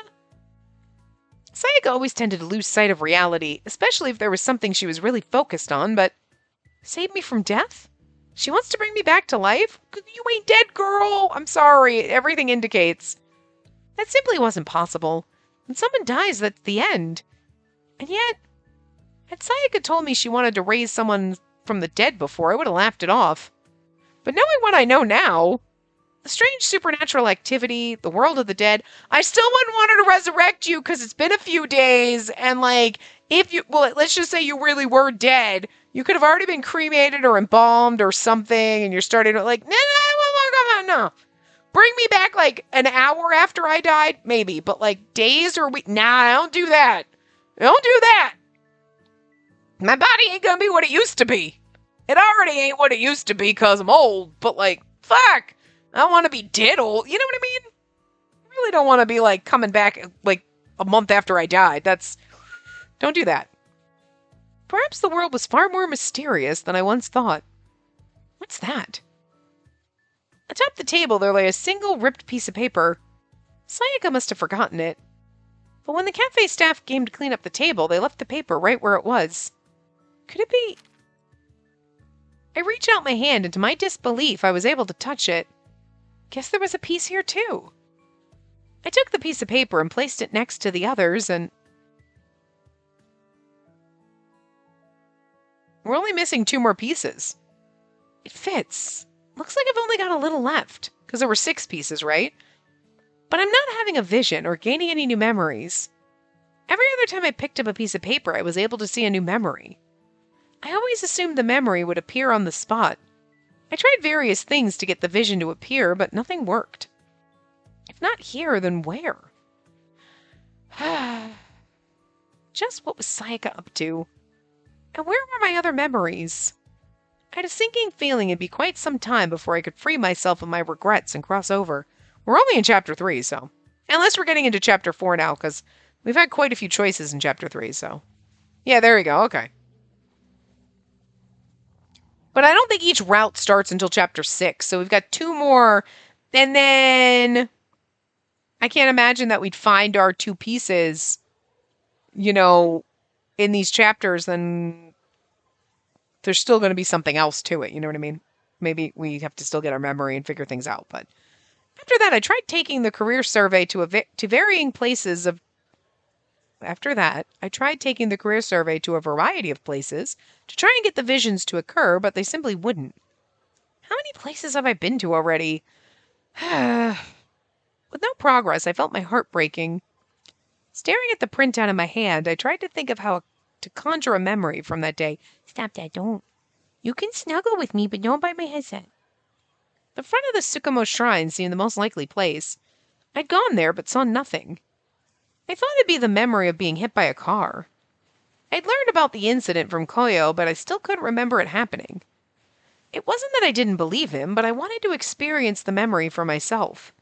Speaker 1: Sayaka always tended to lose sight of reality, especially if there was something she was really focused on, but... Save me from death? She wants to bring me back to life? You ain't dead, girl! I'm sorry, everything indicates. That simply wasn't possible. When someone dies, that's the end. And yet, had Sayaka told me she wanted to raise someone from the dead before, I would have laughed it off. But knowing what I know now, the strange supernatural activity, the world of the dead, I still wouldn't want her to resurrect you because it's been a few days, and like, let's just say you really were dead, You could have already been cremated or embalmed or something, and you're starting to like, no. Bring me back like an hour after I died, maybe, but like days or weeks. Nah, don't do that. Don't do that. My body ain't gonna be what it used to be. It already ain't what it used to be because I'm old, but like, fuck. I don't want to be dead old. You know what I mean? I really don't want to be like coming back like a month after I died. Don't do that. Perhaps the world was far more mysterious than I once thought. What's that? Atop the table, there lay a single ripped piece of paper. Sayaka must have forgotten it. But when the cafe staff came to clean up the table, they left the paper right where it was. Could it be? I reached out my hand, and to my disbelief, I was able to touch it. Guess there was a piece here, too. I took the piece of paper and placed it next to the others, and we're only missing 2 more pieces. It fits. Looks like I've only got a little left, because there were 6 pieces, right? But I'm not having a vision or gaining any new memories. Every other time I picked up a piece of paper, I was able to see a new memory. I always assumed the memory would appear on the spot. I tried various things to get the vision to appear, but nothing worked. If not here, then where? Just what was Sayaka up to? And where were my other memories? I had a sinking feeling it'd be quite some time before I could free myself of my regrets and cross over. We're only in Chapter 3, so... Unless we're getting into Chapter 4 now, because we've had quite a few choices in Chapter 3, so... Yeah, there we go, okay. But I don't think each route starts until Chapter 6, so we've got 2 more, and then... I can't imagine that we'd find our 2 pieces, you know, in these chapters, then there's still going to be something else to it, you know what I mean? Maybe we have to still get our memory and figure things out, but... After that, I tried taking the career survey to varying places of... After that, I tried taking the career survey to a variety of places to try and get the visions to occur, but they simply wouldn't. How many places have I been to already? With no progress, I felt my heart breaking. Staring at the printout in my hand, I tried to think of how to conjure a memory from that day. Stop that, don't. You can snuggle with me, but don't bite my headset. The front of the Tsukumo shrine seemed the most likely place. I'd gone there, but saw nothing. I thought it'd be the memory of being hit by a car. I'd learned about the incident from Koyo, but I still couldn't remember it happening. It wasn't that I didn't believe him, but I wanted to experience the memory for myself.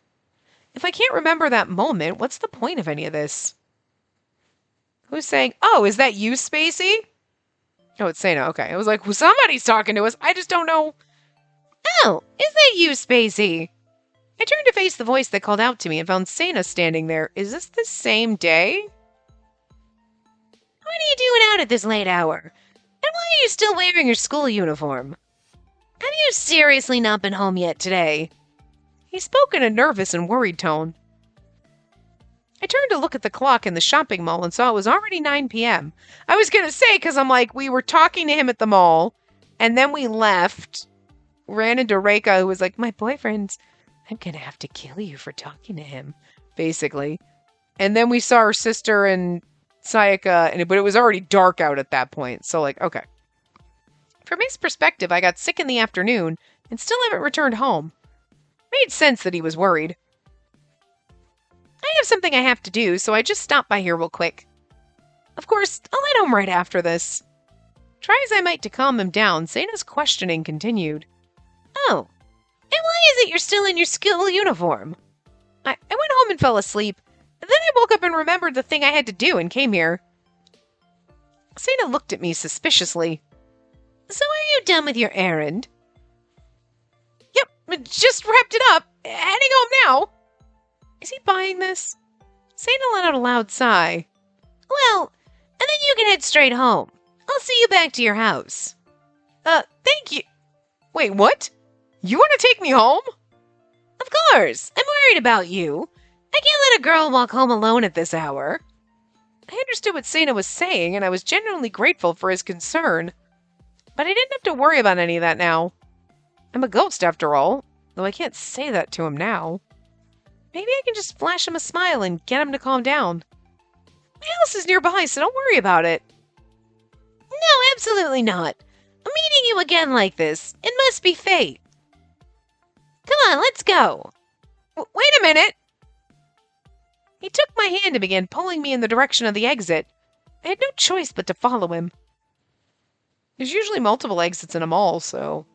Speaker 1: If I can't remember that moment, what's the point of any of this? Who's saying, oh, is that you, Spacey? Oh, it's Sana, okay. I was like, well, somebody's talking to us. I just don't know. Oh, is that you, Spacey? I turned to face the voice that called out to me and found Sana standing there. Is this the same day? What are you doing out at this late hour? And why are you still wearing your school uniform? Have you seriously not been home yet today? He spoke in a nervous and worried tone. I turned to look at the clock in the shopping mall and saw it was already 9 p.m. I was going to say, because I'm like, we were talking to him at the mall, and then we left... Ran into Reika, who was like, my boyfriend's, I'm gonna have to kill you for talking to him, basically. And then we saw her sister and Sayaka, but it was already dark out at that point, so like, okay. From his perspective, I got sick in the afternoon and still haven't returned home. Made sense that he was worried. I have something I have to do, so I just stopped by here real quick. Of course, I'll head home right after this. Try as I might to calm him down, Sana's questioning continued. Oh, and why is it you're still in your school uniform? I went home and fell asleep, and then I woke up and remembered the thing I had to do and came here. Sana looked at me suspiciously. So are you done with your errand? Yep, just wrapped it up. Heading home now. Is he buying this? Sana let out a loud sigh. Well, and then you can head straight home. I'll see you back to your house. Thank you. Wait, what? You want to take me home? Of course. I'm worried about you. I can't let a girl walk home alone at this hour. I understood what Sana was saying, and I was genuinely grateful for his concern. But I didn't have to worry about any of that now. I'm a ghost, after all, though I can't say that to him now. Maybe I can just flash him a smile and get him to calm down. My house is nearby, so don't worry about it. No, absolutely not. you again like this. It must be fate. Come on, let's go. Wait a minute. He took my hand and began pulling me in the direction of the exit. I had no choice but to follow him. There's usually multiple exits in a mall, so...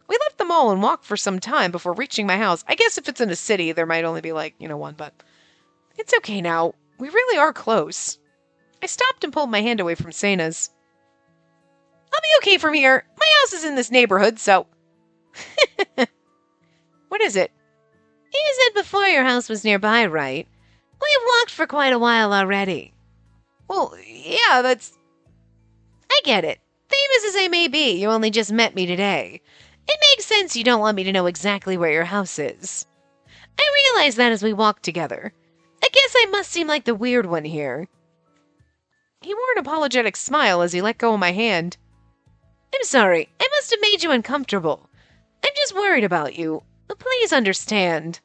Speaker 1: We left the mall and walked for some time before reaching my house. I guess if it's in a city, there might only be one, but... It's okay now. We really are close. I stopped and pulled my hand away from Sena's. I'll be okay from here. My house is in this neighborhood, so... What is it? You said before your house was nearby, right? We've walked for quite a while already. Well, yeah, that's... I get it. Famous as I may be, you only just met me today. It makes sense you don't want me to know exactly where your house is. I realized that as we walked together. I guess I must seem like the weird one here. He wore an apologetic smile as he let go of my hand. I'm sorry. I must have made you uncomfortable. I'm just worried about you. Please understand.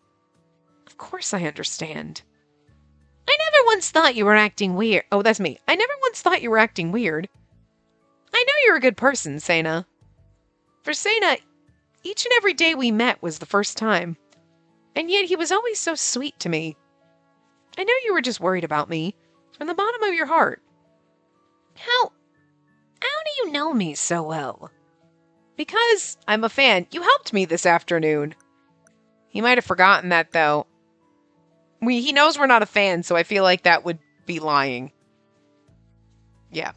Speaker 1: Of course I understand. I never once thought you were acting weird. Oh, that's me. I never once thought you were acting weird. I know you're a good person, Sena. For Sena, each and every day we met was the first time. And yet he was always so sweet to me. I know you were just worried about me, from the bottom of your heart. How do you know me so well? Because I'm a fan. You helped me this afternoon. He might have forgotten that, though. He knows we're not a fan, so I feel like that would be lying. Yeah.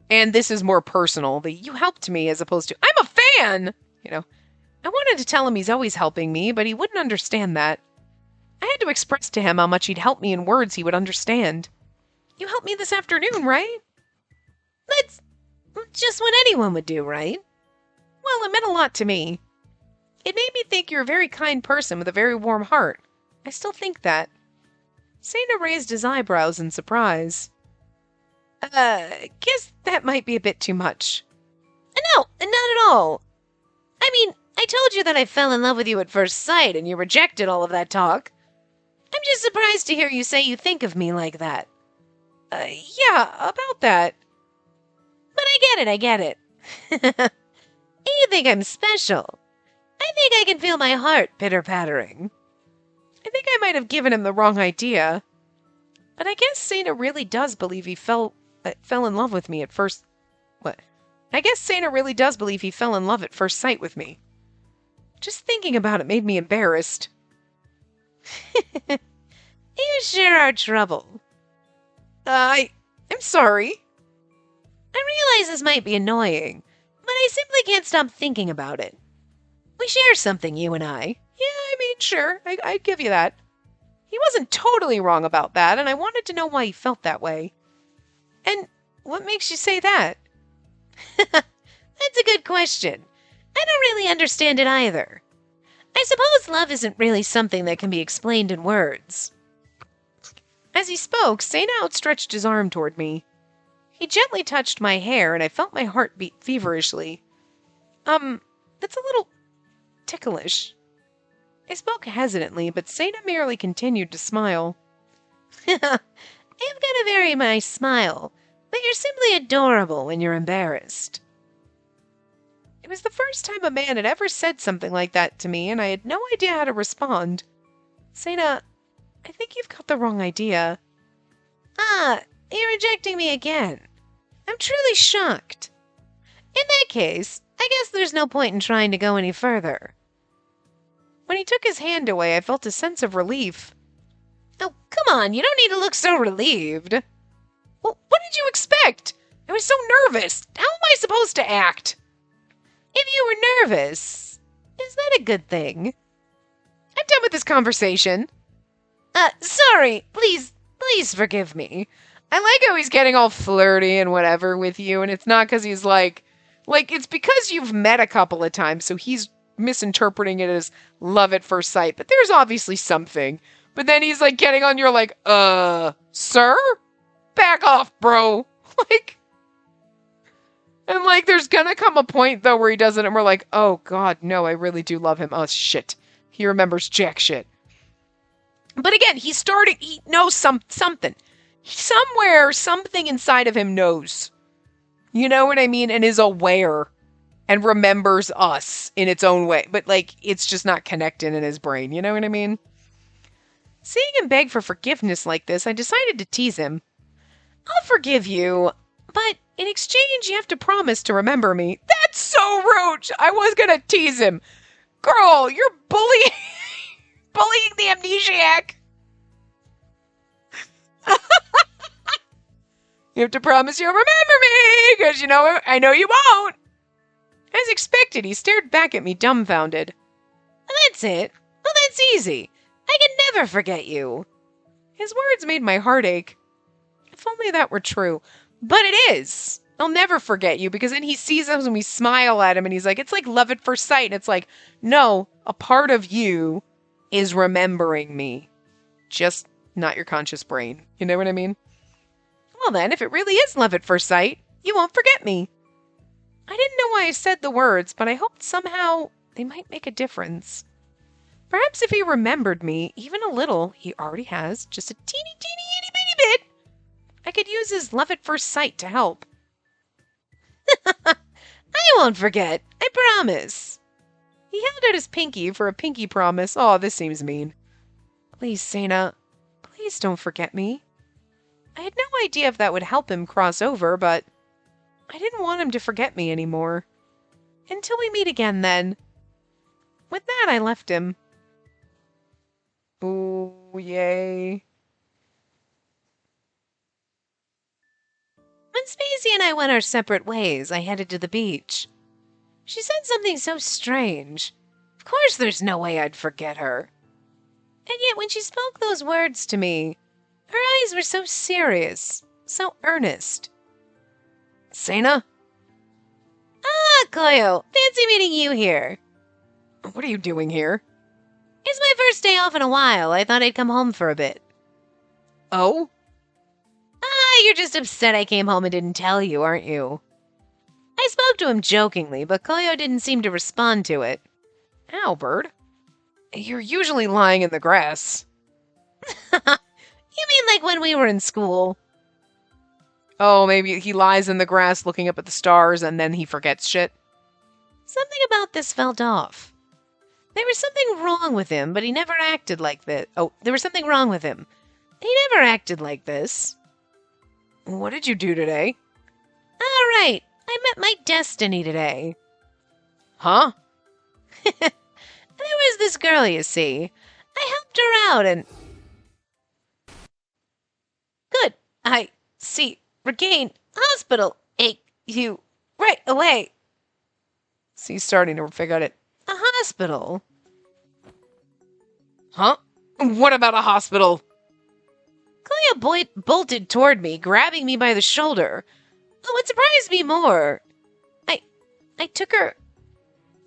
Speaker 1: And this is more personal. You helped me as opposed to, I'm a fan! You know, I wanted to tell him he's always helping me, but he wouldn't understand that. I had to express to him how much he'd help me in words he would understand. You helped me this afternoon, right? That's just what anyone would do, right? Well, it meant a lot to me. It made me think you're a very kind person with a very warm heart. I still think that. Sena raised his eyebrows in surprise. Guess that might be a bit too much. No, not at all. I mean, I told you that I fell in love with you at first sight, and you rejected all of that talk. I'm just surprised to hear you say you think of me like that. Yeah, about that. But I get it. You think I'm special. I think I can feel my heart pitter-pattering. I think I might have given him the wrong idea. But I guess Sena really does believe he fell in love with me at first... What? I guess Sena really does believe he fell in love at first sight with me. Just thinking about it made me embarrassed. You sure are trouble. I'm sorry. I realize this might be annoying, but I simply can't stop thinking about it. We share something, you and I. Yeah, I mean, sure, I'd give you that. He wasn't totally wrong about that, and I wanted to know why he felt that way. And what makes you say that? That's a good question. I don't really understand it either. I suppose love isn't really something that can be explained in words. As he spoke, Sena outstretched his arm toward me. He gently touched my hair, and I felt my heart beat feverishly. That's a little ticklish. I spoke hesitantly, but Sena merely continued to smile. You've got a very nice smile, but you're simply adorable when you're embarrassed. It was the first time a man had ever said something like that to me, and I had no idea how to respond. Sena, I think you've got the wrong idea. You're rejecting me again. I'm truly shocked. In that case, I guess there's no point in trying to go any further. When he took his hand away, I felt a sense of relief. Oh, come on, you don't need to look so relieved. Well, what did you expect? I was so nervous. How am I supposed to act? If you were nervous, is that a good thing? I'm done with this conversation. Sorry, please forgive me. I like how he's getting all flirty and whatever with you, and it's not because he's like, it's because you've met a couple of times, so he's misinterpreting it as love at first sight, but there's obviously something. But then he's like getting on your sir? Back off, bro. And there's gonna come a point though where he does it and we're like, oh god, no, I really do love him. Oh shit. He remembers jack shit. But again, he knows something. Somewhere, something inside of him knows. You know what I mean? And is aware and remembers us in its own way. But, like, it's just not connected in his brain. You know what I mean? Seeing him beg for forgiveness like this, I decided to tease him. I'll forgive you, but in exchange, you have to promise to remember me. That's so rude! I was gonna tease him. Girl, you're bullying the amnesiac. You have to promise you'll remember me, because I know you won't. As expected, he stared back at me dumbfounded. That's it. Well, that's easy. I can never forget you. His words made my heart ache. If only that were true. But it is. I'll never forget you, because then he sees us and we smile at him and he's like, it's like love at first sight. And it's like, no, a part of you is remembering me. Just not your conscious brain. You know what I mean? Well then, if it really is love at first sight, you won't forget me. I didn't know why I said the words, but I hoped somehow they might make a difference. Perhaps if he remembered me, even a little, he already has, just a teeny, itty bitty bit, I could use his love at first sight to help. I won't forget, I promise. He held out his pinky for a pinky promise. Oh, this seems mean. Please, Sana, please don't forget me. I had no idea if that would help him cross over, but I didn't want him to forget me anymore. Until we meet again, then. With that, I left him. Ooh, yay. When Spacey and I went our separate ways, I headed to the beach. She said something so strange. Of course there's no way I'd forget her. And yet when she spoke those words to me, her eyes were so serious, so earnest. Sana? Ah, Koyo, fancy meeting you here. What are you doing here? It's my first day off in a while. I thought I'd come home for a bit. Oh? Ah, you're just upset I came home and didn't tell you, aren't you? I spoke to him jokingly, but Koyo didn't seem to respond to it. Ow, bird. You're usually lying in the grass. You mean like when we were in school? Oh, maybe he lies in the grass looking up at the stars and then he forgets shit. Something about this felt off. There was something wrong with him, but he never acted like this. Oh, there was something wrong with him. He never acted like this. What did you do today? All right, I met my destiny today. Huh? There was this girl, you see. I helped her out and... Good. I see. Regain. Hospital. You. Right away. See, starting to figure out it. A hospital? Huh? What about a hospital? Clea bolted toward me, grabbing me by the shoulder. Oh, what surprised me more, I took her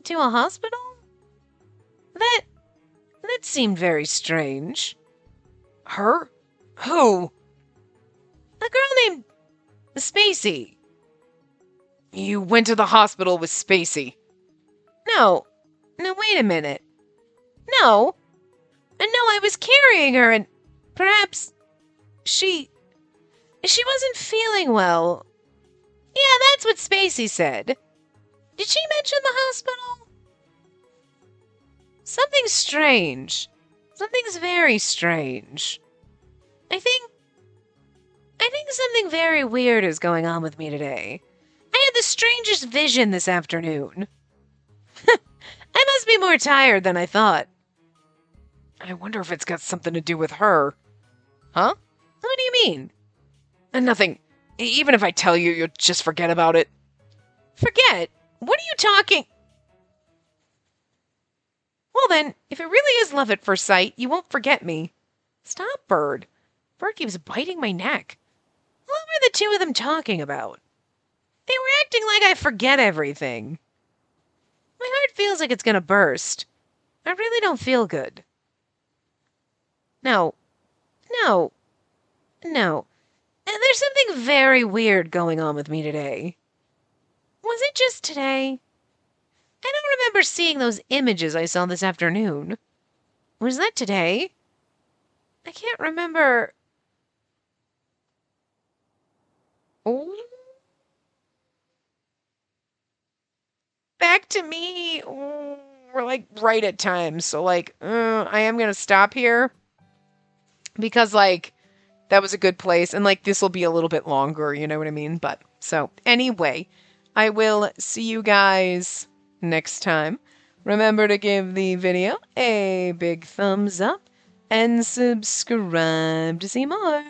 Speaker 1: to a hospital? That seemed very strange. Her? Who? A girl named Spacey. You went to the hospital with Spacey? No, wait a minute. No, I was carrying her and perhaps she wasn't feeling well. Yeah, that's what Spacey said. Did she mention the hospital? Something's strange. Something's very strange. I think something very weird is going on with me today. I had the strangest vision this afternoon. I must be more tired than I thought. I wonder if it's got something to do with her. Huh? What do you mean? Nothing. Even if I tell you, you'll just forget about it. Forget? What are you talking? Well then, if it really is love at first sight, you won't forget me. Stop, Bird. Bird keeps biting my neck. What were the two of them talking about? They were acting like I forget everything. My heart feels like it's gonna burst. I really don't feel good. No. There's something very weird going on with me today. Was it just today? I don't remember seeing those images I saw this afternoon. Was that today? I can't remember. back to me, we're like right at time. So like, I am gonna stop here because like that was a good place, and like this will be a little bit longer. You know what I mean? But so anyway, I will see you guys next time. Remember to give the video a big thumbs up and subscribe to see more.